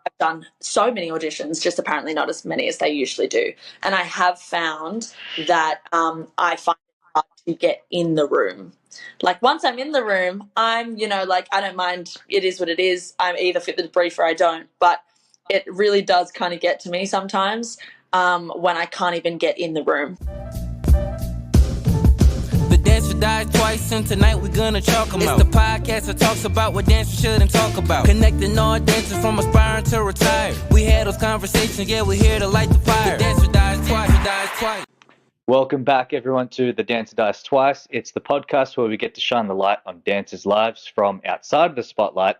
I've done so many auditions, just apparently not as many as they usually do. And I have found that I find it hard to get in the room. Like once I'm in the room, I'm, like I don't mind. It is what it is. I either fit the brief or I don't. But it really does kind of get to me sometimes when I can't even get in the room. The dancer died twice, and tonight we're gonna chalk them out. It's the podcast that talks about what dancers shouldn't talk about. Connecting all dancers from aspiring to retire. We had those conversations, yeah, we're here to light the fire. The dancer dies twice. Welcome back, everyone, to The Dancer Dies Twice. It's the podcast where we get to shine the light on dancers' lives from outside of the spotlight.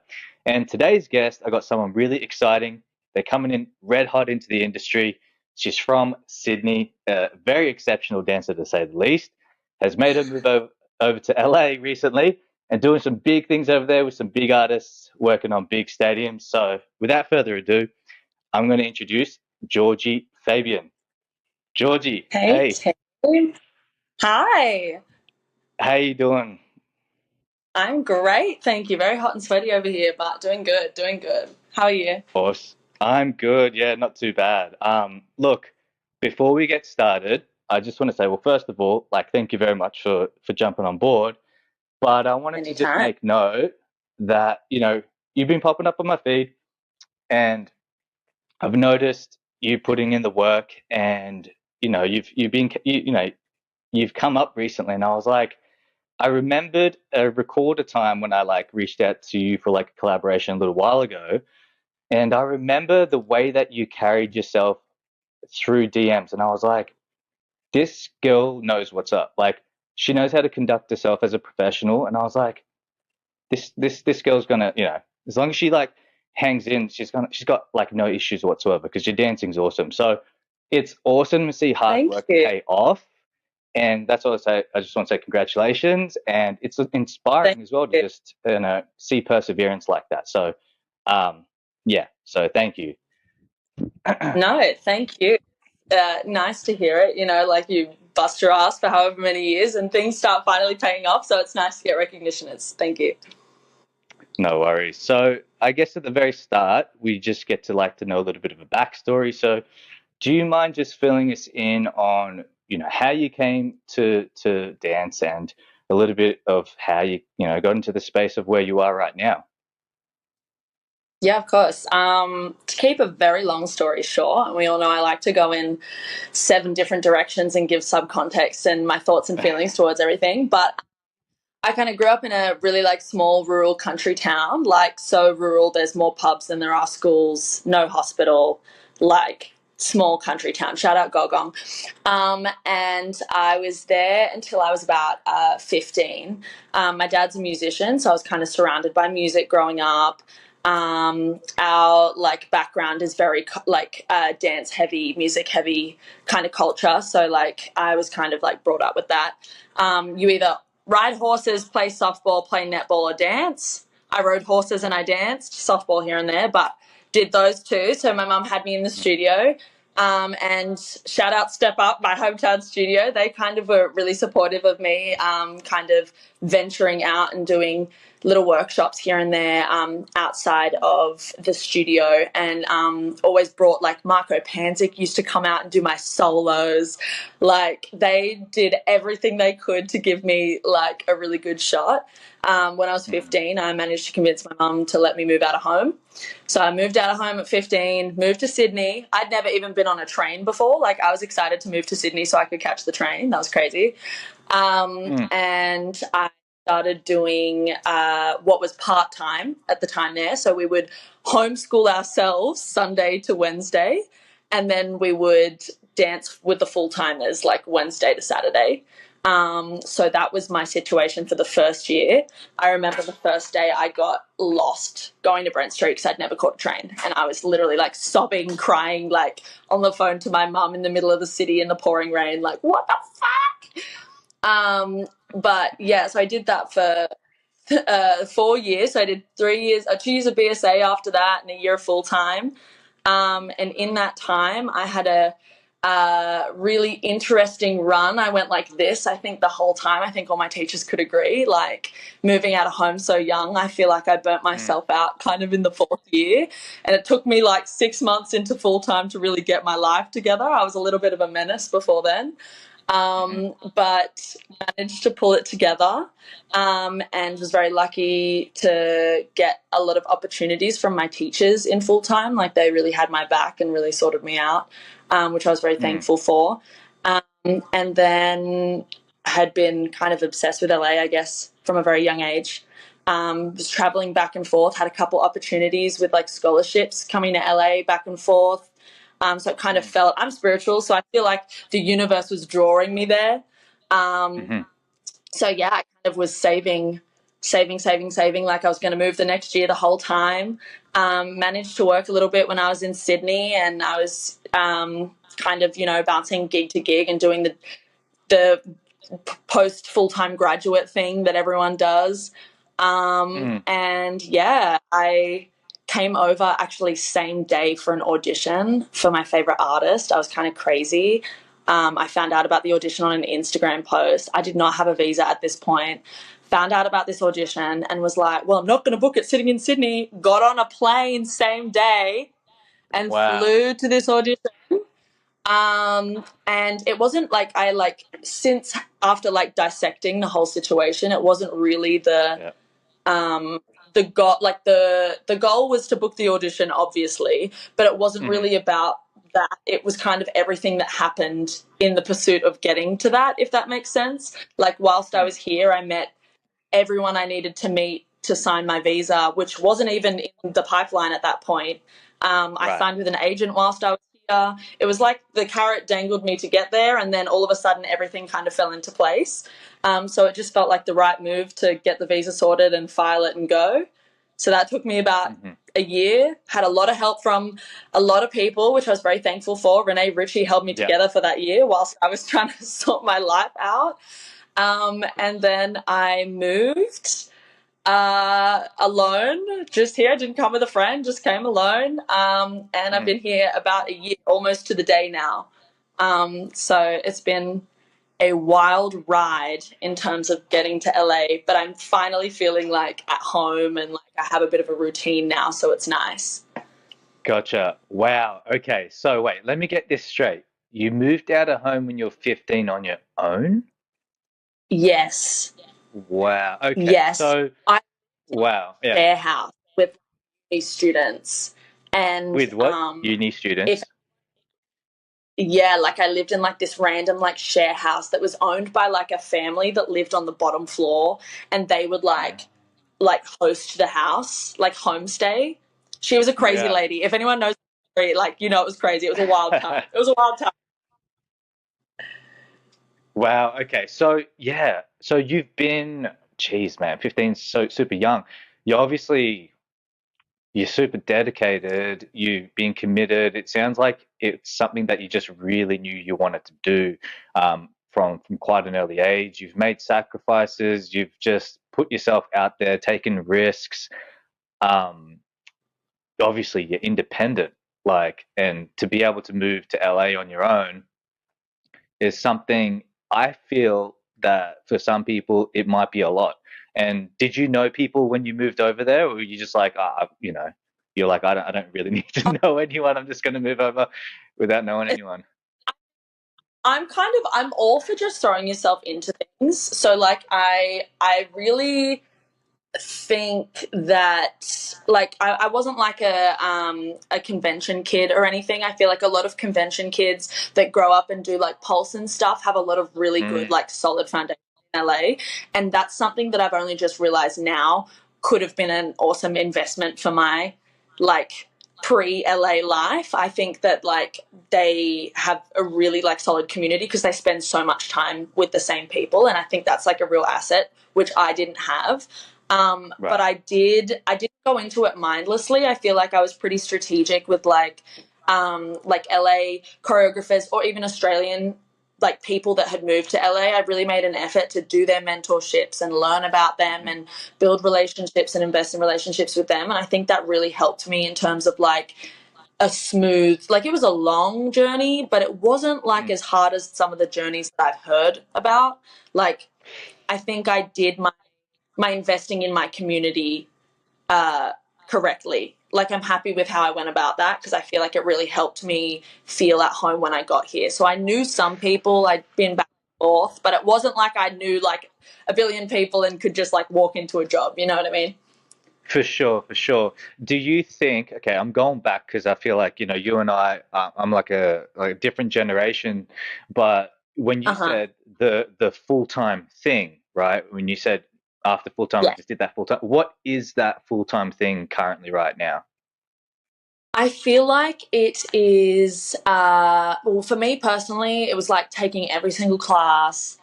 And today's guest, I got someone really exciting. They're coming in red hot into the industry. She's from Sydney, a very exceptional dancer to say the least. Has made her move over to LA recently and doing some big things over there with some big artists working on big stadiums. So without further ado, I'm going to introduce Georgie Fabien. Georgie, hey. Hi. How you doing? I'm great, thank you. Very hot and sweaty over here, but doing good. How are you? Awesome. I'm good. Yeah, not too bad. Look, before we get started, I just want to say, well, first of all, thank you very much for jumping on board. But I wanted to just make note that, you've been popping up on my feed and I've noticed you putting in the work and, you've come up recently, and I was like, I remembered a time when I reached out to you for a collaboration a little while ago, and I remember the way that you carried yourself through DMs, and I was like, this girl knows what's up. She knows how to conduct herself as a professional, and I was like, this girl's gonna, as long as she hangs in, she's got no issues whatsoever because your dancing's awesome. So it's awesome to see hard work pay off. And that's all I say. I just want to say congratulations, and it's inspiring as well to just see perseverance like that. So, So thank you. No, thank you. Nice to hear it. You bust your ass for however many years, and things start finally paying off. So it's nice to get recognition. Thank you. No worries. So I guess at the very start, we just get to know a little bit of a backstory. So, do you mind just filling us in on how you came to dance and a little bit of how you got into the space of where you are right now? Yeah, of course. To keep a very long story short, and we all know I like to go in 7 different directions and give subcontext and my thoughts and feelings towards everything. But I kind of grew up in a really small rural country town, so rural. There's more pubs than there are schools, no hospital, small country town. Shout out Gogong. And I was there until I was about 15. My dad's a musician, so I was kind of surrounded by music growing up. Our background is very dance heavy, music heavy kind of culture. So I was kind of brought up with that. You either ride horses, play softball, play netball, or dance. I rode horses and I danced, softball here and there, but did those two. So my mum had me in the studio. And shout out Step Up, my hometown studio. They kind of were really supportive of me, kind of venturing out and doing little workshops here and there outside of the studio, and always brought Marco Panzic used to come out and do my solos. They did everything they could to give me a really good shot. When I was 15, I managed to convince my mum to let me move out of home. So I moved out of home at 15, moved to Sydney. I'd never even been on a train before. I was excited to move to Sydney so I could catch the train. That was crazy. And I started doing what was part-time at the time there. So we would homeschool ourselves Sunday to Wednesday, and then we would dance with the full-timers Wednesday to Saturday. So that was my situation for the first year. I remember the first day I got lost going to Brent Street because I'd never caught a train. And I was literally sobbing, crying, on the phone to my mum in the middle of the city in the pouring rain, what the fuck? But yeah, so I did that for 4 years. So I did 2 years of BSA after that and a year full time. And in that time I had a really interesting run. I went like this, I think, the whole time. I think all my teachers could agree. Like, moving out of home so young, I feel like I burnt myself out kind of in the fourth year. And it took me like 6 months into full time to really get my life together. I was a little bit of a menace before then. But managed to pull it together, and was very lucky to get a lot of opportunities from my teachers in full time. Like, they really had my back and really sorted me out, which I was very thankful for. And then had been kind of obsessed with LA, I guess, from a very young age. Was traveling back and forth, had a couple opportunities with like scholarships coming to LA back and forth. So it kind of felt, I'm spiritual, so I feel like the universe was drawing me there. So yeah, I kind of was saving, like I was going to move the next year the whole time. Managed to work a little bit when I was in Sydney, and I was kind of, bouncing gig to gig and doing the post full-time graduate thing that everyone does. And yeah, I came over actually same day for an audition for my favorite artist. I was kind of crazy. I found out about the audition on an Instagram post. I did not have a visa at this point. Found out about this audition and was like, well, I'm not going to book it sitting in Sydney. Got on a plane same day and flew to this audition. And it wasn't like since after like dissecting the whole situation, it wasn't really the goal. Like the goal was to book the audition, obviously, but it wasn't really about that. It was kind of everything that happened in the pursuit of getting to that, if that makes sense. Like, whilst I was here, I met everyone I needed to meet to sign my visa, which wasn't even in the pipeline at that point. I signed with an agent whilst I was here. It was like the carrot dangled me to get there, and then all of a sudden everything kind of fell into place. So it just felt like the right move to get the visa sorted and file it and go. So that took me about a year. Had a lot of help from a lot of people, which I was very thankful for. Renee Ritchie held me together for that year whilst I was trying to sort my life out. And then I moved alone, just here. I didn't come with a friend, just came alone. And I've been here about a year, almost to the day now. So it's been a wild ride in terms of getting to LA, but I'm finally feeling like at home and like I have a bit of a routine now, so it's nice. Gotcha. Wow. Okay. So wait, let me get this straight. You moved out of home when you were 15 on your own? Yes. Wow. Okay. Yes. So, I wow. Yeah. share house with these students. And With what? Uni students? Yeah, like I lived in like this random like share house that was owned by like a family that lived on the bottom floor, and they would like host the house, like homestay. She was a crazy lady. If anyone knows the story, like, it was crazy. It was a wild time. It was a wild time. Wow. Okay. So yeah. So you've been, geez, man, 15, so super young. You're super dedicated. You've been committed. It sounds like it's something that you just really knew you wanted to do from quite an early age. You've made sacrifices. You've just put yourself out there, taken risks. Obviously, you're independent, and to be able to move to LA on your own is something I feel that for some people it might be a lot. And did you know people when you moved over there, or were you just like, you're like, I don't really need to know anyone. I'm just going to move over without knowing anyone. I'm all for just throwing yourself into things. So like I really think that like I wasn't like a convention kid or anything. I feel like a lot of convention kids that grow up and do like Pulse and stuff have a lot of really good like solid foundation in LA, and that's something that I've only just realized now could have been an awesome investment for my like pre-LA life. I think that like they have a really like solid community because they spend so much time with the same people, and I think that's like a real asset which I didn't have. But I didn't go into it mindlessly. I feel like I was pretty strategic with like LA choreographers or even Australian like people that had moved to LA. I really made an effort to do their mentorships and learn about them and build relationships and invest in relationships with them. And I think that really helped me in terms of like a smooth, like it was a long journey, but it wasn't like as hard as some of the journeys that I've heard about. Like I think I did my investing in my community correctly. Like I'm happy with how I went about that because I feel like it really helped me feel at home when I got here. So I knew some people, I'd been back and forth, but it wasn't like I knew like a billion people and could just like walk into a job. You know what I mean? For sure, for sure. Do you think, okay, I'm going back because I feel like, you and I, I'm like a different generation, but when you Uh huh. said the full-time thing, right? When you said after full-time, I Yeah. just did that full-time. What is that full-time thing currently right now? I feel like it is, well, for me personally, it was like taking every single class,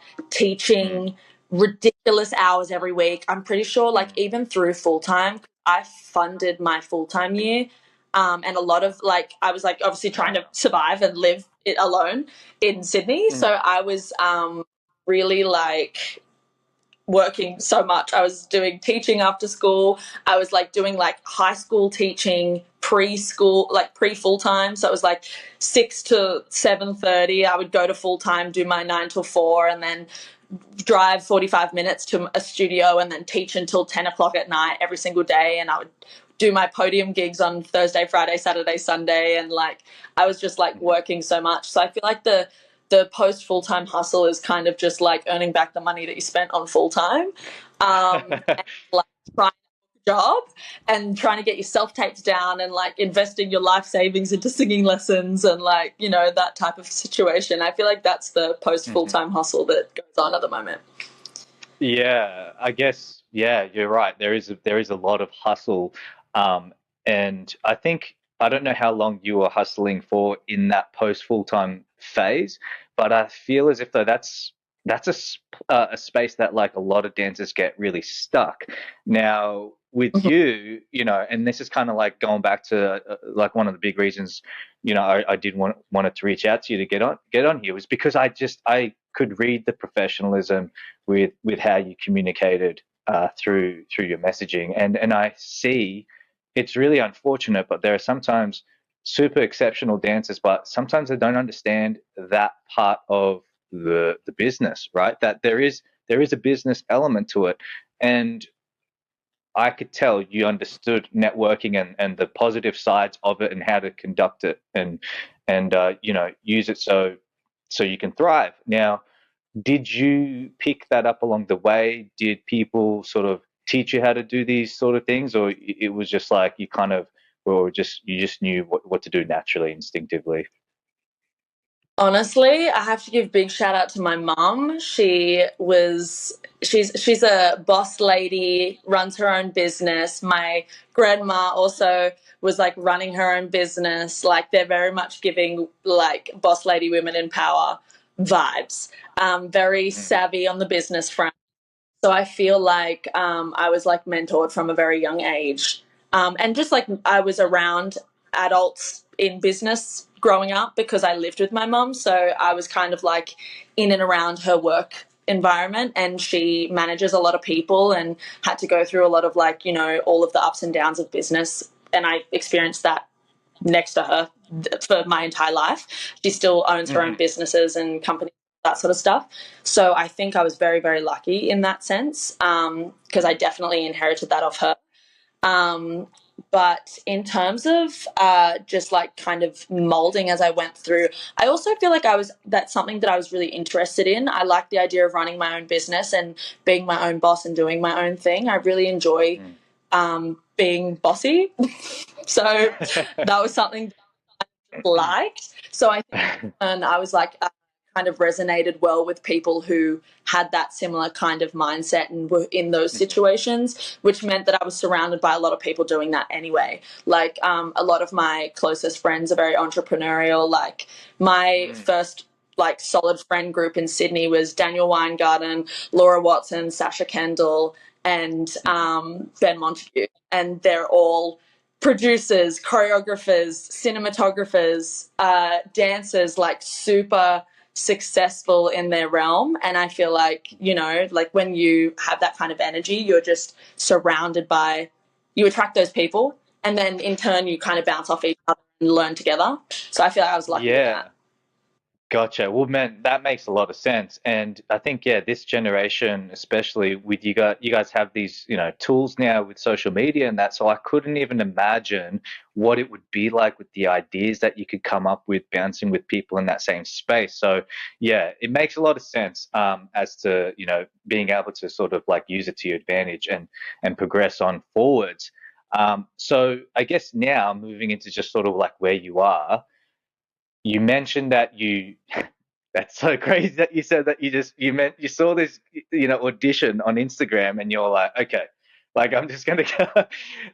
Mm, teaching ridiculous hours every week. I'm pretty sure, like, mm, even through full time, I funded my full time year. And a lot of, like, I was, like, obviously trying to survive and live it alone in Sydney. mm, So I was really, like, working so much. I was doing teaching after school. I was like doing like high school teaching, preschool, like pre full time. So it was like 6 to 7:30. I would go to full time, do my 9 till 4, and then drive 45 minutes to a studio and then teach until 10 o'clock at night every single day. And I would do my podium gigs on Thursday, Friday, Saturday, Sunday. And like, I was just like mhm. working so much. So I feel like the post full time hustle is kind of just like earning back the money that you spent on full time, and like trying a job and trying to get your self tapes down and like investing your life savings into singing lessons and like that type of situation. I feel like that's the post full Mhm. time hustle that goes on at the moment. Yeah, I guess, yeah, you're right. There is a lot of hustle. Um, and I don't know how long you were hustling for in that post full-time phase, but I feel as if though that's a space that like a lot of dancers get really stuck. Now, with Mhm. you, and this is kind of like going back to like one of the big reasons, I did wanted to reach out to you to get on here was because I could read the professionalism with how you communicated through your messaging, and I see it's really unfortunate, but there are sometimes super exceptional dancers, but sometimes they don't understand that part of the business, right? That there is a business element to it, and I could tell you understood networking and the positive sides of it and how to conduct it and use it so you can thrive. Now, did you pick that up along the way? Did people sort of teach you how to do these sort of things, or it was just like you kind of, or just you just knew what to do naturally, instinctively? Honestly, I have to give big shout out to my mum. She's a boss lady, runs her own business. My grandma also was like running her own business. Like they're very much giving like boss lady women in power vibes. Very Mm, savvy on the business front. So I feel like I was like mentored from a very young age. And just like I was around adults in business growing up because I lived with my mum. So I was kind of like in and around her work environment. And she manages a lot of people and had to go through a lot of like, all of the ups and downs of business. And I experienced that next to her for my entire life. She still owns her own mhm, businesses and companies, that sort of stuff. So I think I was very, very lucky in that sense because I definitely inherited that off her. Um, but in terms of just like kind of molding as I went through, I also feel like that's something that I was really interested in. I like the idea of running my own business and being my own boss and doing my own thing. I really enjoy mm. being bossy. So that was something liked. So I think, and I was like, kind of resonated well with people who had that similar kind of mindset and were in those Mhm, situations, which meant that I was surrounded by a lot of people doing that anyway. Like, a lot of my closest friends are very entrepreneurial. Like, my mm, first like solid friend group in Sydney was Daniel Weingarten, Laura Watson, Sasha Kendall, and mhm, Ben Montague, and they're all producers, choreographers, cinematographers, dancers, like super successful in their realm. And I feel like, like when you have that kind of energy, you're just surrounded by, you attract those people. And then in turn, you kind of bounce off each other. learn together. So I feel like I was lucky with Yeah. that. Gotcha. Well, man, that makes a lot of sense. And I think, yeah, this generation, especially with you guys have these, tools now with social media and that. So I couldn't even imagine what it would be like with the ideas that you could come up with bouncing with people in that same space. So yeah, it makes a lot of sense as to, being able to sort of like use it to your advantage and progress on forwards. So I guess now moving into just sort of like where you are, you mentioned that you that's so crazy that you said that you saw this audition on Instagram and you're like, okay, like I'm just gonna go.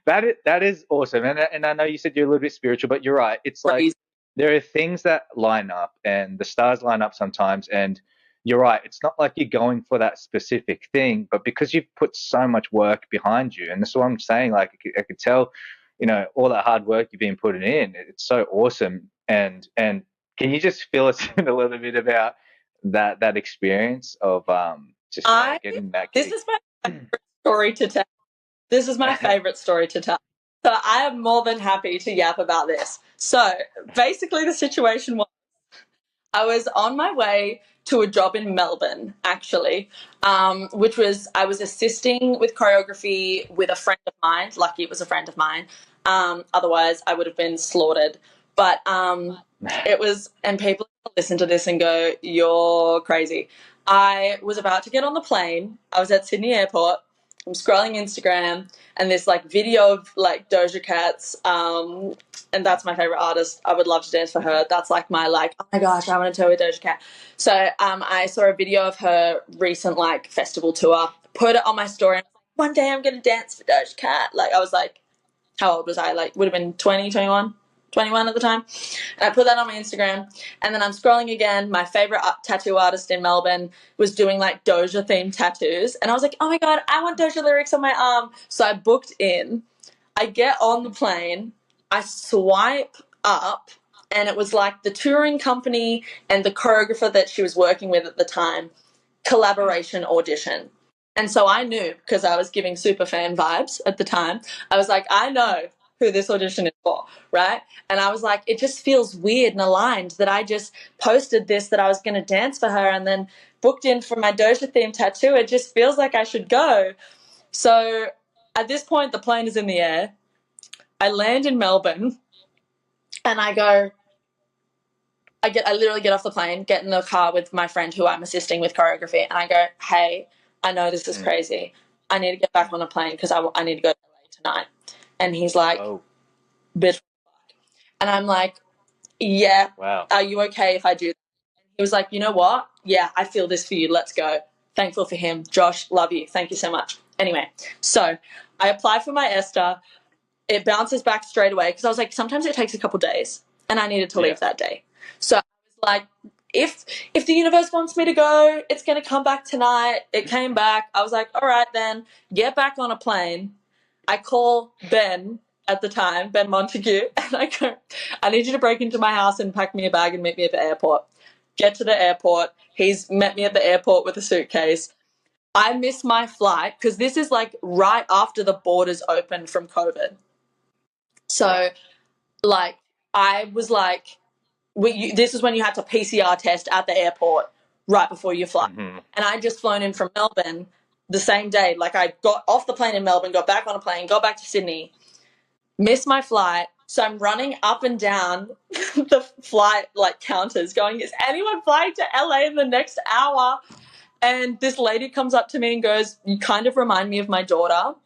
That is awesome. And I know you said you're a little bit spiritual, but you're right. It's like Crazy. there are things that line up and the stars line up sometimes, and you're right. It's not like you're going for that specific thing, but because you've put so much work behind you, and that's what I'm saying, like I could tell, all that hard work you've been putting in. It's so awesome. And can you just fill us in a little bit about that experience of just I getting that This gig? is my favorite story to tell. This is my favorite story to tell. So I am more than happy to yap about this. So basically, the situation was I was on my way to a job in Melbourne, actually, which was I was assisting with choreography with a friend of mine. Lucky it was a friend of mine. Otherwise, I would have been slaughtered. But it was, and people listen to this and go, "You're crazy." I was about to get on the plane. I was at Sydney Airport. I'm scrolling Instagram, and this like video of like Doja Cat's, and that's my favorite artist. I would love to dance for her. That's like my like, oh my gosh, I want to tour with Doja Cat. So I saw a video of her recent like festival tour, put it on my story, and I was like, one day I'm gonna dance for Doja Cat. Like I was like, how old was I? Like would have been 20, 21. 21 at the time. And I put that on my Instagram. And then I'm scrolling again. My favorite tattoo artist in Melbourne was doing like Doja themed tattoos. And I was like, oh my God, I want Doja lyrics on my arm. So I booked in. I get on the plane. I swipe up. And it was like the touring company and the choreographer that she was working with at the time collaboration audition. And so I knew, because I was giving super fan vibes at the time, I was like, I know who this audition is for, right? And I was like, it just feels weird and aligned that I just posted this, that I was going to dance for her and then booked in for my Doja themed tattoo. It just feels like I should go. So at this point, the plane is in the air. I land in Melbourne and I literally get off the plane, get in the car with my friend who I'm assisting with choreography, and I go, hey, I know this is crazy. I need to get back on a plane because I need to go to LA tonight. And he's like, Oh, bitch. And I'm like, yeah, wow. are you okay if I do that? He was like, you know what? Yeah, I feel this for you. Let's go. Thankful for him. Josh, love you. Thank you so much. Anyway, so I apply for my ESTA. It bounces back straight away because I was like, sometimes it takes a couple days and I needed to leave that day. So I was like, if the universe wants me to go, it's going to come back tonight. It came back. I was like, all right, then get back on a plane. I call Ben at the time, Ben Montague, and I go, I need you to break into my house and pack me a bag and meet me at the airport. Get to the airport. He's met me at the airport with a suitcase. I miss my flight because this is like right after the borders opened from COVID. So, like, I was like, this is when you had to PCR test at the airport right before you fly. Mm-hmm. And I just flown in from Melbourne the same day. Like, I got off the plane in Melbourne, got back on a plane, got back to Sydney, missed my flight. So I'm running up and down the flight, like, counters going, is anyone flying to LA in the next hour? And this lady comes up to me and goes, you kind of remind me of my daughter.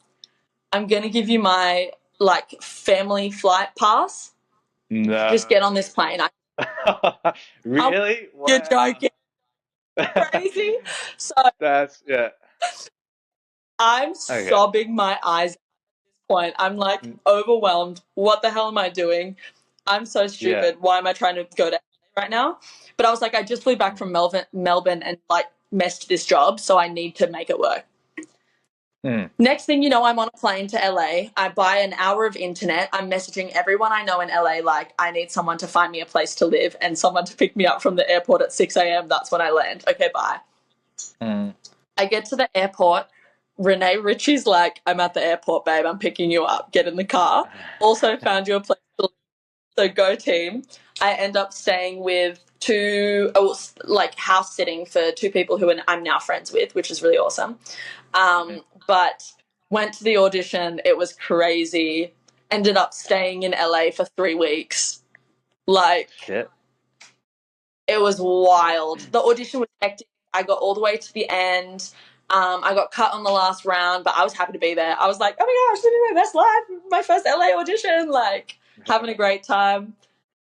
I'm going to give you my, like, family flight pass. No. Just get on this plane. Really? Wow. You're joking. Crazy. So That's I'm Okay. sobbing my eyes at this point. I'm like overwhelmed. What the hell am I doing? I'm so stupid. Why am I trying to go to LA right now? But I was like, I just flew back from Melbourne and like messed this job, so I need to make it work. Next thing you know, I'm on a plane to LA. I buy an hour of internet. I'm messaging everyone I know in LA like, I need someone to find me a place to live and someone to pick me up from the airport at 6 a.m. That's when I land. Okay, bye. I get to the airport. Renee Ritchie's like, I'm at the airport, babe. I'm picking you up. Get in the car. Also found you a place to live. So go team. I end up staying with house sitting for two people who I'm now friends with, which is really awesome. But went to the audition. It was crazy. Ended up staying in LA for 3 weeks. Like, Shit. it was wild. The audition was hectic. I got all the way to the end. I got cut on the last round, but I was happy to be there. I was like, oh my gosh, living my best life, my first LA audition, like having a great time.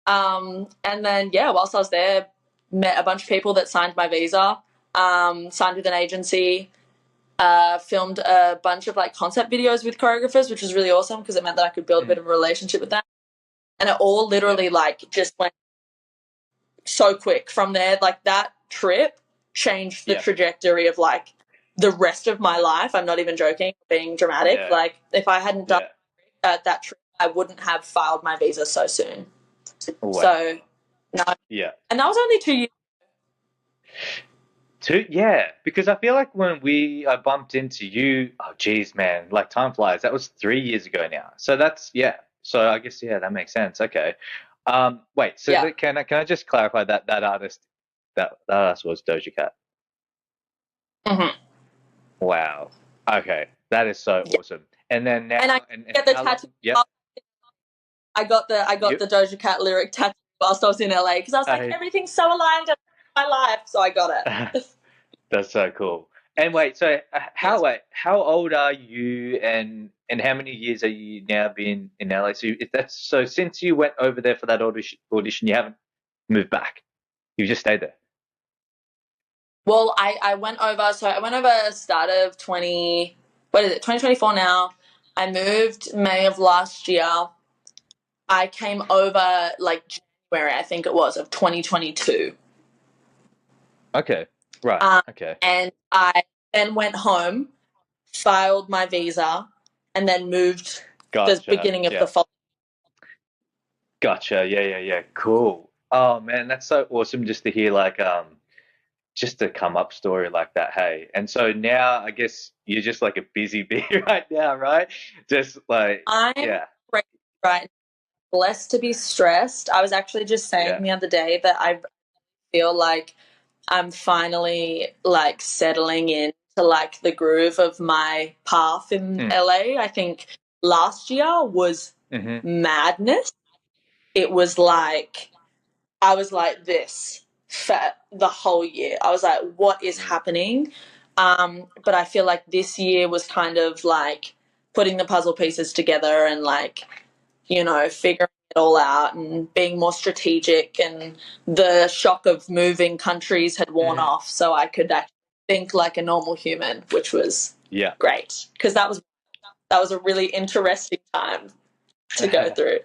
And then, whilst I was there, met a bunch of people that signed my visa, signed with an agency, filmed a bunch of like concept videos with choreographers, which was really awesome because it meant that I could build a bit of a relationship with them. And it all literally like just went so quick from there. Like that trip changed the trajectory of like the rest of my life. I'm not even joking, being dramatic. Like if I hadn't done that trip, I wouldn't have filed my visa so soon. So no. Yeah. And that was only 2 years. Because I feel like when I bumped into you, oh geez, man, like time flies. That was 3 years ago now. So that's So I guess that makes sense. Okay. Wait. So can I just clarify that artist was Doja Cat? Mm-hmm. Wow. Okay, that is so awesome. And then now, and I get the tattoo. I got the Doja Cat lyric tattoo whilst I was in LA because I was like, everything's so aligned in my life, so I got it. That's so cool. And wait, so how old are you, and how many years are you now been in LA? So since you went over there for that audition, you haven't moved back. You've just stayed there. Well, I went over. So I went over start of 2024 now. I moved May of last year. I came over like January, I think it was, of 2022. Okay. Right. Okay. And I then went home, filed my visa, and then moved the beginning of the fall. Gotcha. Yeah. Cool. Oh man, that's so awesome just to hear like just a come up story like that. Hey, and so now I guess you're just like a busy bee right now, right? Just like I'm right. Blessed to be stressed. I was actually just saying the other day that I feel like I'm finally like settling into like the groove of my path in LA. I think last year was madness. It was like I was like this for the whole year. I was like, what is happening? But I feel like this year was kind of like putting the puzzle pieces together and like, figuring it all out and being more strategic, and the shock of moving countries had worn off, so I could actually think like a normal human, which was great because that was a really interesting time to go through.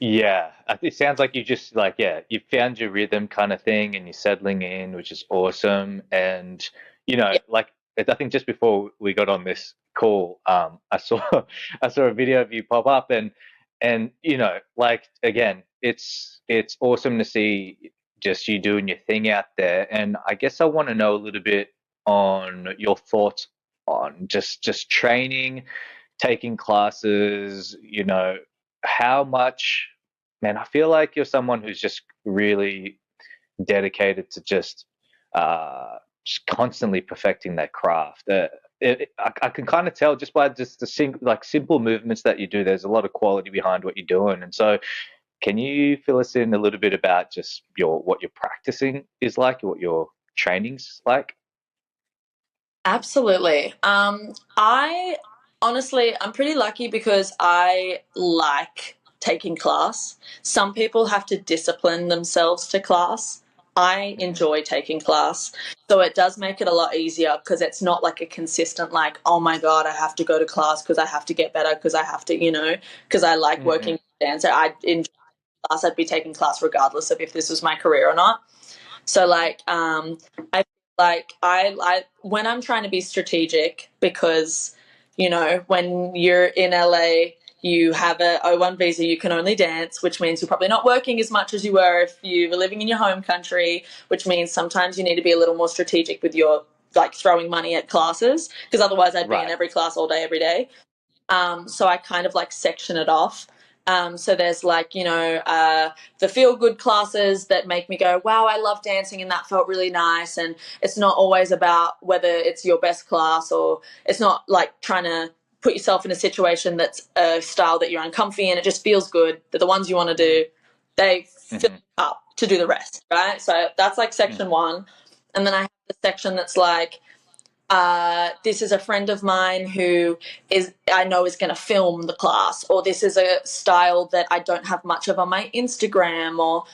It sounds like you just like you found your rhythm kind of thing, and you're settling in, which is awesome. And like I think just before we got on this call, I saw a video of you pop up, and like again, it's awesome to see just you doing your thing out there. And I guess I want to know a little bit on your thoughts on just training, taking classes, how much, man, I feel like you're someone who's just really dedicated to just constantly perfecting that craft. I can kind of tell just by just the simple movements that you do, there's a lot of quality behind what you're doing. And so can you fill us in a little bit about just what your practicing is like, what your training's like? Absolutely. I honestly, I'm pretty lucky because I like taking class. Some people have to discipline themselves to class. I enjoy taking class. So it does make it a lot easier because it's not like a consistent like, oh my God, I have to go to class because I have to get better because I have to, because I like working with dancer. I enjoy class. I'd be taking class regardless of if this was my career or not. So like I when I'm trying to be strategic, because when you're in LA, you have a O1 visa, you can only dance, which means you're probably not working as much as you were if you were living in your home country, which means sometimes you need to be a little more strategic with your like throwing money at classes, because otherwise I'd be in every class all day every day. So I kind of like section it off. So there's like, the feel good classes that make me go, wow, I love dancing and that felt really nice. And it's not always about whether it's your best class, or it's not like trying to put yourself in a situation that's a style that you're uncomfy in. It just feels good. That the ones you want to do, they fill up to do the rest, right? So that's like section one. And then I have the section that's like, this is a friend of mine who I know is going to film the class, or this is a style that I don't have much of on my Instagram, or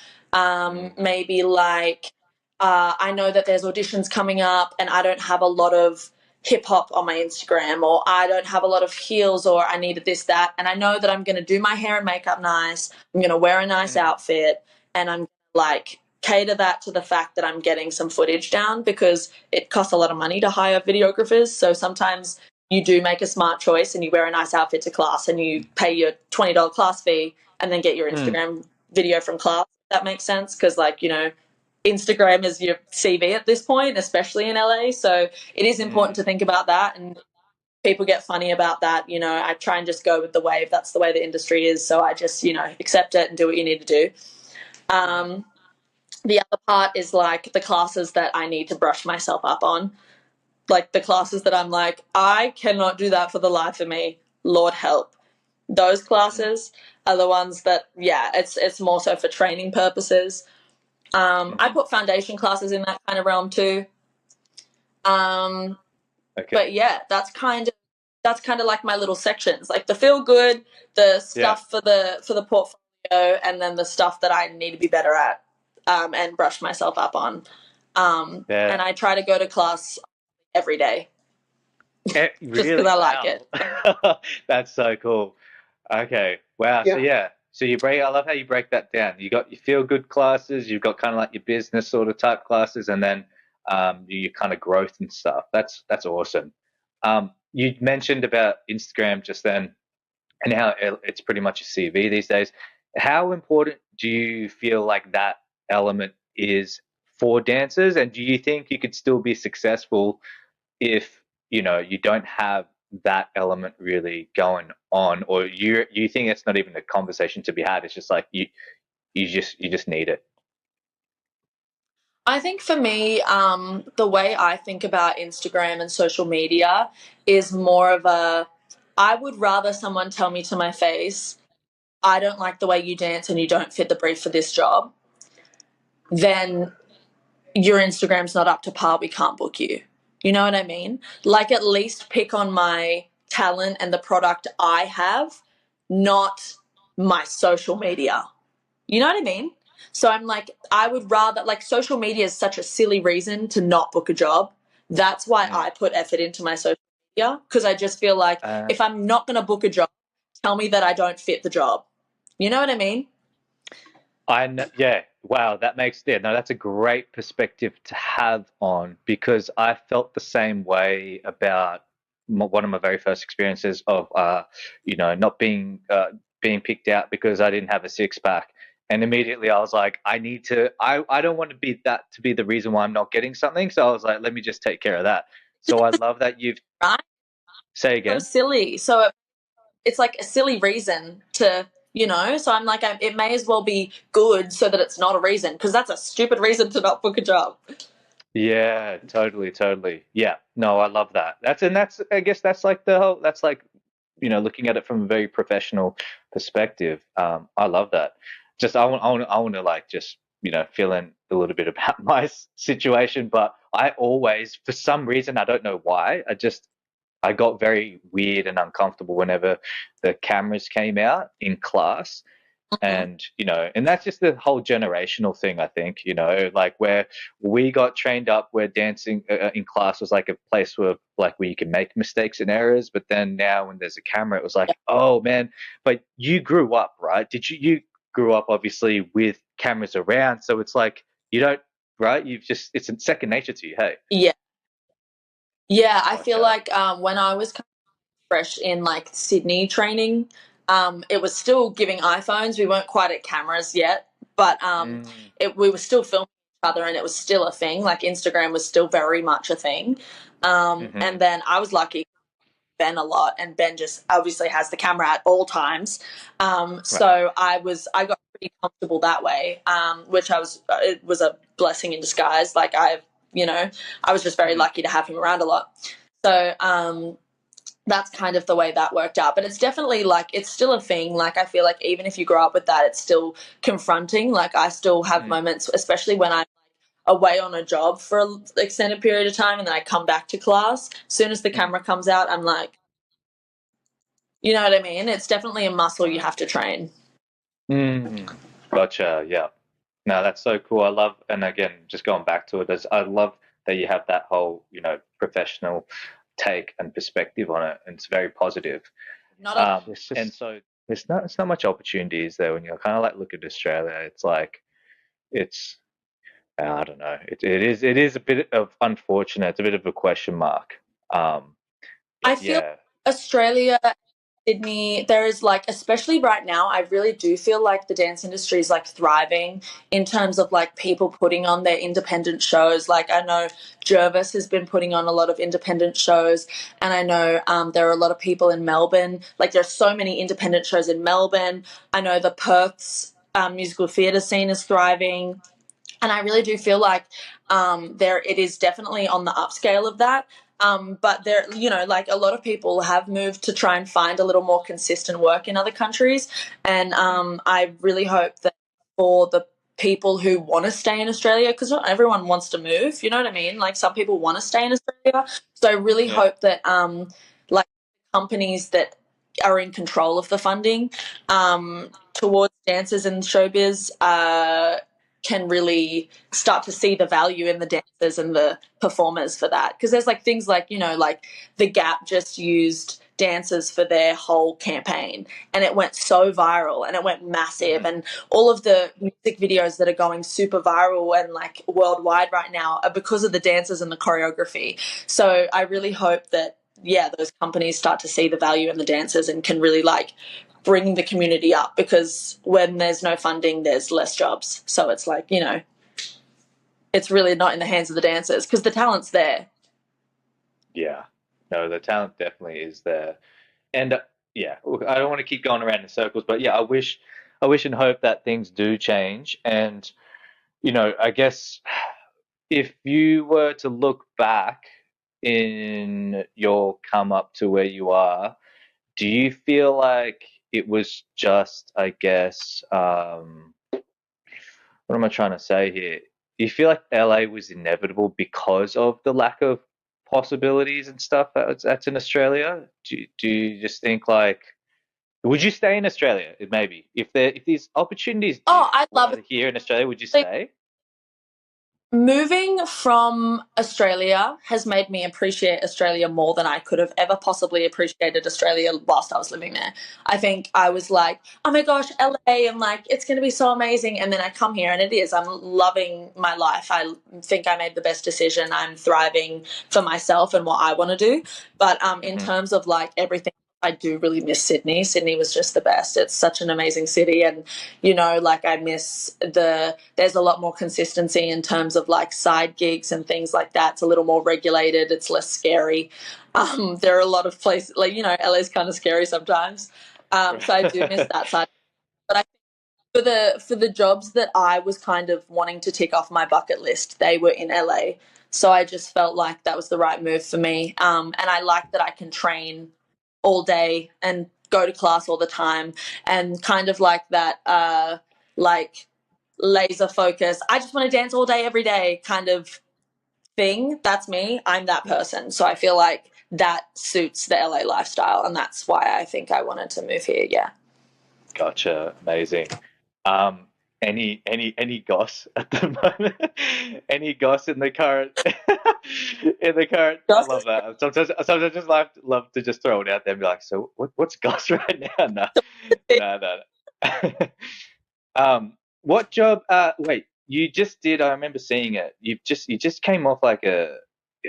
maybe like I know that there's auditions coming up and I don't have a lot of hip hop on my Instagram, or I don't have a lot of heels, or I needed this, that, and I know that I'm going to do my hair and makeup nice, I'm going to wear a nice outfit, and I'm like cater that to the fact that I'm getting some footage down, because it costs a lot of money to hire videographers. So sometimes you do make a smart choice and you wear a nice outfit to class and you pay your $20 class fee and then get your Instagram video from class. If that makes sense. Because Instagram is your CV at this point, especially in LA. So it is important to think about that. And people get funny about that. I try and just go with the wave. That's the way the industry is. So I just, accept it and do what you need to do. The other part is like the classes that I need to brush myself up on. Like the classes that I'm like, I cannot do that for the life of me. Lord help. Those classes are the ones that, it's more so for training purposes. I put foundation classes in that kind of realm too. But yeah, that's kind of like my little sections, like the feel good, the stuff for the portfolio, and then the stuff that I need to be better at, and brush myself up on. And I try to go to class every day. Really? Just because I like it. That's so cool. Okay. Wow. So I love how you break that down. You got your feel good classes, you've got kind of like your business sort of type classes, and then your kind of growth and stuff. That's awesome. You mentioned about Instagram just then, and how it's pretty much a CV these days. How important do you feel like that element is for dancers, and do you think you could still be successful if you don't have that element really going on, or you think it's not even a conversation to be had? It's just like you just need it. I think for me, the way I think about Instagram and social media is more of I would rather someone tell me to my face, I don't like the way you dance and you don't fit the brief for this job, than your Instagram's not up to par, we can't book you. You know what I mean? Like, at least pick on my talent and the product I have, not my social media. You know what I mean? So I'm like, I would rather, like, social media is such a silly reason to not book a job. That's why I put effort into my social media, because I just feel like if I'm not going to book a job, tell me that I don't fit the job. You know what I mean? I know, yeah. Wow, that makes no. That's a great perspective to have on, because I felt the same way about one of my very first experiences of not being picked out because I didn't have a six pack, and immediately I was like, I don't want to be the reason why I'm not getting something. So I was like, let me just take care of that. So I love that you've right? Say again. So silly. So it's like a silly reason to, so I'm like, it may as well be good so that it's not a reason, because that's a stupid reason to not book a job. Yeah, totally. Yeah, no, I love that. I guess that's like looking at it from a very professional perspective. I love that. Just I want to like just fill in a little bit about my situation, but I always, for some reason, I don't know why, I got very weird and uncomfortable whenever the cameras came out in class. And and that's just the whole generational thing. I think like where we got trained up, where dancing in class was like a place where you can make mistakes and errors. But then now when there's a camera, it was like, oh man. But you grew up, right? You grew up obviously with cameras around, so it's like you don't, right? It's a second nature to you. Hey. Yeah, I feel like when I was kind of fresh in like Sydney training, it was still giving iPhones. We weren't quite at cameras yet, but we were still filming each other, and it was still a thing. Like, Instagram was still very much a thing. And then I was lucky. Ben a lot, and Ben just obviously has the camera at all times. So I got pretty comfortable that way, which it was a blessing in disguise. Like I was just very lucky to have him around a lot. So that's kind of the way that worked out. But it's definitely like, it's still a thing. Like, I feel like even if you grow up with that, it's still confronting. Like, I still have moments, especially when I'm away on a job for an extended period of time and then I come back to class. As soon as the camera comes out, I'm like, you know what I mean? It's definitely a muscle you have to train. Gotcha. Yeah. No, that's so cool. I love, and again, just going back to it, I love that you have that whole, professional take and perspective on it, and it's very positive. And so there's not much opportunities there when you kind of like look at Australia. It's like I don't know. It is a bit of unfortunate. It's a bit of a question mark. I feel Australia, Sydney, there is like, especially right now, I really do feel like the dance industry is like thriving in terms of like people putting on their independent shows. Like I know Jervis has been putting on a lot of independent shows, and I know there are a lot of people in Melbourne. Like there's so many independent shows in Melbourne. I know the Perth's musical theatre scene is thriving. And I really do feel like it is definitely on the upscale of that. But there, like a lot of people have moved to try and find a little more consistent work in other countries. And I really hope that for the people who want to stay in Australia, because not everyone wants to move, you know what I mean? Like some people want to stay in Australia. So I really hope that like companies that are in control of the funding towards dancers and showbiz can really start to see the value in the dancers and the performers for that. Because there's like things like, like The Gap just used dancers for their whole campaign and it went so viral and it went massive, and all of the music videos that are going super viral and like worldwide right now are because of the dancers and the choreography. So I really hope that those companies start to see the value in the dancers and can really like bring the community up, because when there's no funding, there's less jobs. So it's like, it's really not in the hands of the dancers because the talent's there. Yeah. No, the talent definitely is there. And look, I don't want to keep going around in circles, but I wish and hope that things do change. And, I guess if you were to look back in your come up to where you are, do you feel like it was just, I guess, what am I trying to say here? Do you feel like LA was inevitable because of the lack of possibilities and stuff that's in Australia? Do you just think like, would you stay in Australia? Maybe if these opportunities I'd love it here in Australia, would you stay? Moving from Australia has made me appreciate Australia more than I could have ever possibly appreciated Australia whilst I was living there. I think I was like, oh my gosh, LA, and like, it's going to be so amazing. And then I come here and it is. I'm loving my life. I think I made the best decision. I'm thriving for myself and what I want to do. But in terms of like everything, I do really miss Sydney. Sydney was just the best. It's such an amazing city. And, like I miss there's a lot more consistency in terms of like side gigs and things like that. It's a little more regulated. It's less scary. There are a lot of places like, LA's kind of scary sometimes. So I do miss that side. But I think for the jobs that I was kind of wanting to tick off my bucket list, they were in LA. So I just felt like that was the right move for me. And I like that I can train all day and go to class all the time, and kind of like that like laser focus, I just want to dance all day every day kind of thing. That's me. I'm that person. So I feel like that suits the LA lifestyle, and that's why I think I wanted to move here. Gotcha. Amazing. Any goss at the moment? Any goss in the current Goss? I love that. Sometimes I just love to just throw it out there and be like, so what's goss right now? No. What job wait, you just did, I remember seeing it. You just came off like it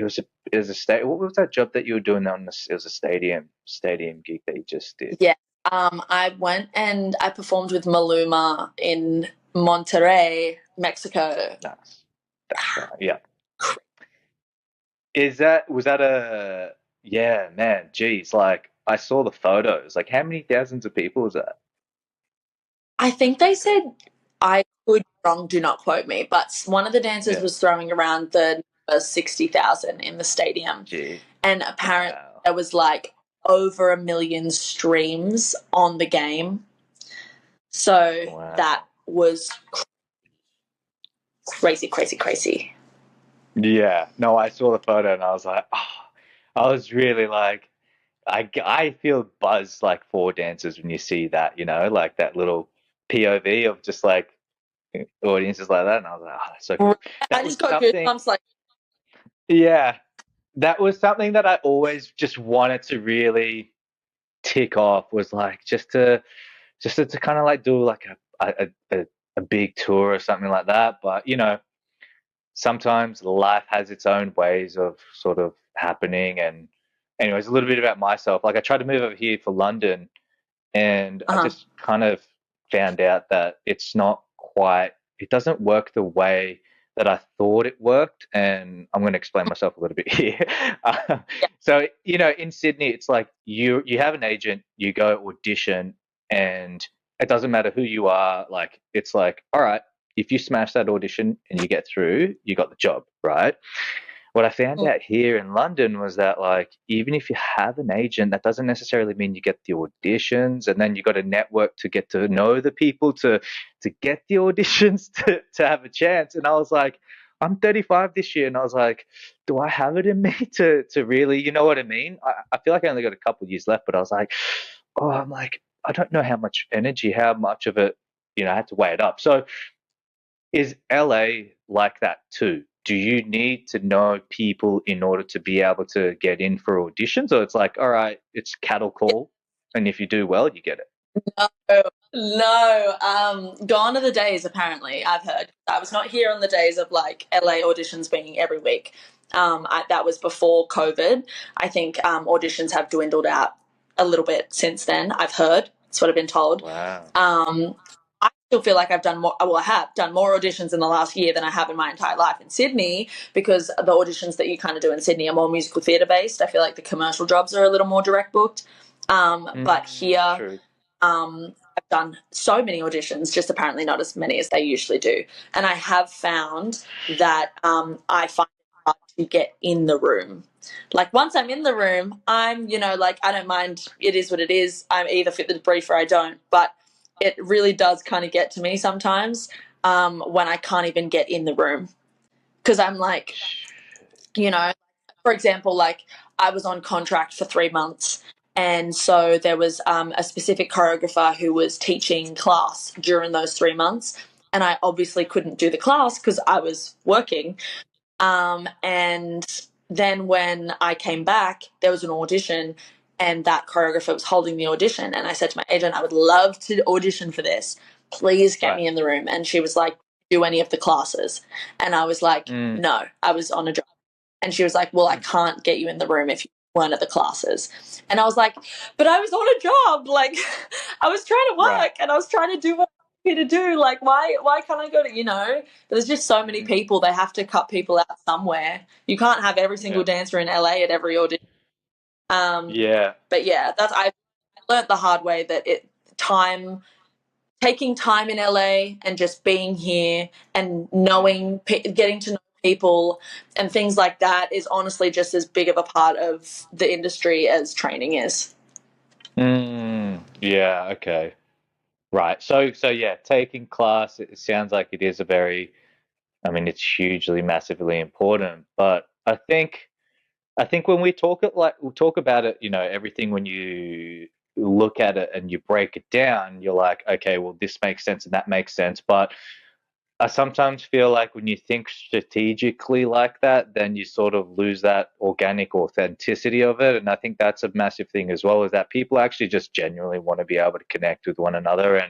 was a state, what was that job that you were doing on this? It was a stadium gig that you just did. Yeah. I went and I performed with Maluma in Monterrey, Mexico. Nice. That's right. Yeah. Was that Yeah, man, geez, like I saw the photos. Like, how many thousands of people was that? I That's think they pretty said, crazy. I could be wrong, do not quote me, but one of the dancers Yeah. was throwing around the number 60,000 in the stadium. Gee. And apparently Wow. there was like over 1 million streams on the game. So that Wow. was crazy, crazy, crazy. Yeah. No, I saw the photo and I was like, oh, I was really like, I feel buzz like for dancers when you see that, like that little POV of just like audiences like that. And I was like, oh, that's so cool. I That was just got something, goosebumps like, yeah, that was something that I always just wanted to really tick off was like just to kind of like do like a big tour or something like that. But sometimes life has its own ways of sort of happening. And anyways, a little bit about myself. Like I tried to move over here for London, and I uh-huh. just kind of found out that it's not quite, it doesn't work the way that I thought it worked. And I'm going to explain myself a little bit here. Uh, Yeah. so, in Sydney, it's like you have an agent, you go audition, and it doesn't matter who you are. Like, it's like, all right, if you smash that audition and you get through, you got the job, right? What I found out here in London was that, like, even if you have an agent, that doesn't necessarily mean you get the auditions, and then you got to network to get to know the people to get the auditions to have a chance. And I was like, I'm 35 this year, and I was like, do I have it in me to really, you know what I mean? I feel like I only got a couple of years left, but I was like, oh, I'm like, I don't know how much energy, how much of it, I had to weigh it up. So is LA like that too? Do you need to know people in order to be able to get in for auditions? Or it's like, all right, it's cattle call, and if you do well, you get it. No, no. Gone are the days, apparently, I've heard. I was not here on the days of like LA auditions being every week. That was before COVID. I think auditions have dwindled out a little bit since then, I've heard. That's what I've been told. Wow. Um, I still feel like I've done more, well, I have done more auditions in the last year than I have in my entire life in Sydney, because the auditions that you kind of do in Sydney are more musical theatre based. I feel like the commercial jobs are a little more direct booked. But here, True. I've done so many auditions, just apparently not as many as they usually do. And I have found that I find it hard to get in the room. Like once I'm in the room, I'm, like I don't mind. It is what it is. I either fit the brief or I don't. But it really does kind of get to me sometimes when I can't even get in the room, because I'm like, you know, for example, like I was on contract for 3 months. And so there was a specific choreographer who was teaching class during those 3 months. And I obviously couldn't do the class because I was working. And then when I came back, there was an audition, and that choreographer was holding the audition. And I said to my agent, I would love to audition for this. Please get Right. me in the room. And she was like, do any of the classes? And I was like, Mm, no, I was on a job. And she was like, well, I can't get you in the room if you weren't at the classes. And I was like, but I was on a job. Like, I was trying to right. work and I was trying to do what I was here to do. Like, why can't I go to? There's just so many Mm, people. They have to cut people out somewhere. You can't have every single yeah. dancer in LA at every audition. Um, Yeah. but yeah, I learned the hard way that time taking time in LA and just being here and knowing, getting to know people and things like that is honestly just as big of a part of the industry as training is. Yeah. Okay. Right. So yeah, taking class. It sounds like it is a very. I mean, it's hugely, massively important. But I think when we'll talk about it, everything when you look at it and you break it down, you're like, okay, well, this makes sense and that makes sense. But I sometimes feel like when you think strategically like that, then you sort of lose that organic authenticity of it. And I think that's a massive thing as well, is that people actually just genuinely want to be able to connect with one another.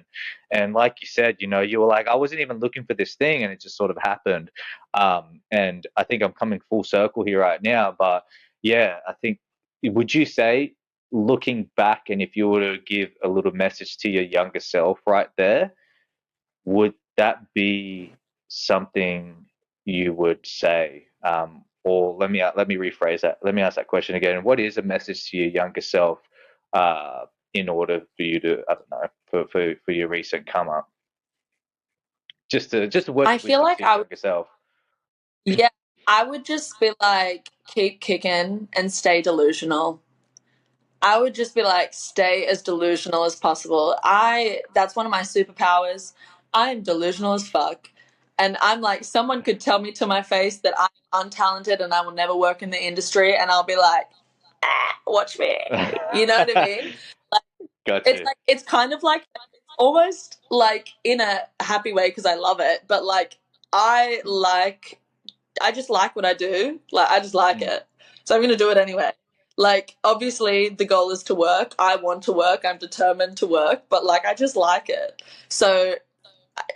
And like you said, you were like, I wasn't even looking for this thing, and it just sort of happened. And I think I'm coming full circle here right now. But yeah, I think, would you say, looking back, and if you were to give a little message to your younger self right there, would that be something you would say? or let me rephrase that. Let me ask that question again. What is a message to your younger self, in order for you to, I don't know, for your recent come up? Just a word I of feel wisdom like to your younger self. yeah, I would just be like, keep kicking and stay delusional. I would just be like, stay as delusional as possible. That's one of my superpowers. I'm delusional as fuck. And I'm like, someone could tell me to my face that I'm untalented and I will never work in the industry, and I'll be like, watch me. You know what I mean? Gotcha. It's kind of like, almost like in a happy way because I love it, but like, I like I just like what I do. Like, I just like Mm. it. So I'm going to do it anyway. Like, obviously, the goal is to work. I want to work. I'm determined to work, but like, I just like it. So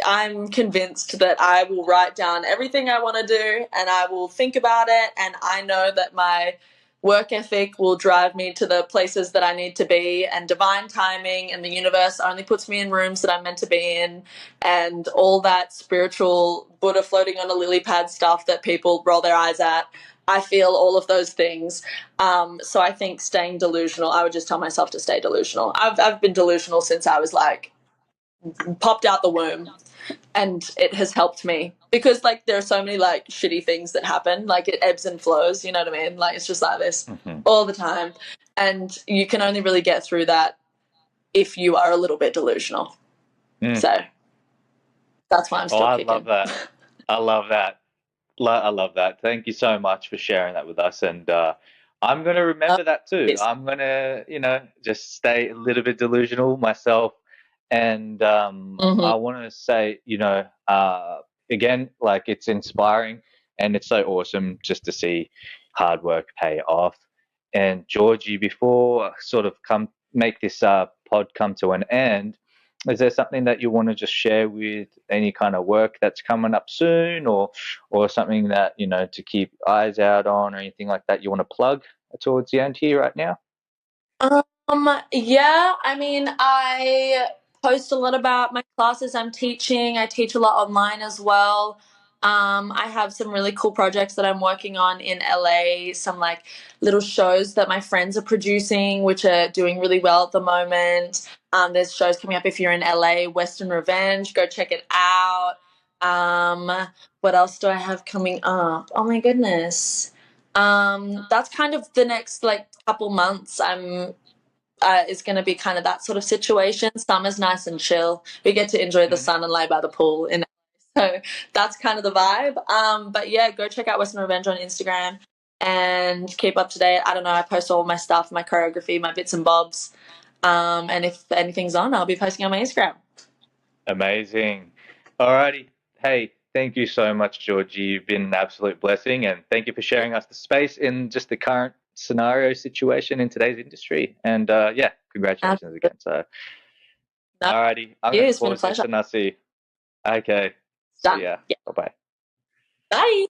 I'm convinced that I will write down everything I want to do and I will think about it. And I know that my work ethic will drive me to the places that I need to be, and divine timing and the universe only puts me in rooms that I'm meant to be in, and all that spiritual Buddha floating on a lily pad stuff that people roll their eyes at. I feel all of those things. So I think staying delusional, I would just tell myself to stay delusional. I've been delusional since I was like popped out the womb, and it has helped me because like there are so many like shitty things that happen, like it ebbs and flows, you know what I mean? Like it's just like this Mm-hmm. all the time, and you can only really get through that if you are a little bit delusional. Mm. So that's why I'm Oh, still I love kicking. that. I love that. I love that. Thank you so much for sharing that with us. And I'm going to remember that too. Yes. I'm going to, just stay a little bit delusional myself. And Mm-hmm. I want to say, again, like it's inspiring and it's so awesome just to see hard work pay off. And Georgie, before I sort of make this pod come to an end, is there something that you want to just share with any kind of work that's coming up soon, or something that to keep eyes out on, or anything like that you want to plug towards the end here right now? Yeah, I mean, I post a lot about my classes I'm teaching. I teach a lot online as well. I have some really cool projects that I'm working on in LA, some like little shows that my friends are producing, which are doing really well at the moment. There's shows coming up if you're in LA, Western Revenge, go check it out. Um, what else do I have coming up? Oh my goodness. That's kind of the next like couple months. Is going to be kind of that sort of situation. Summer's nice and chill. We get to enjoy the Mhm. sun and lay by the pool in so that's kind of the vibe. But yeah, go check out Western Revenge on Instagram and keep up to date. I don't know, I post all my stuff, my choreography, my bits and bobs. And if anything's on, I'll be posting on my Instagram. Amazing. Alrighty. Hey, thank you so much, Georgie. You've been an absolute blessing, and thank you for sharing us the space in just the current scenario situation in today's industry. And yeah, congratulations again. So, No, alrighty, I'm going to it's been a pause this pleasure. and I'll see you. Okay. See Done. ya. Yeah. Bye bye. Bye.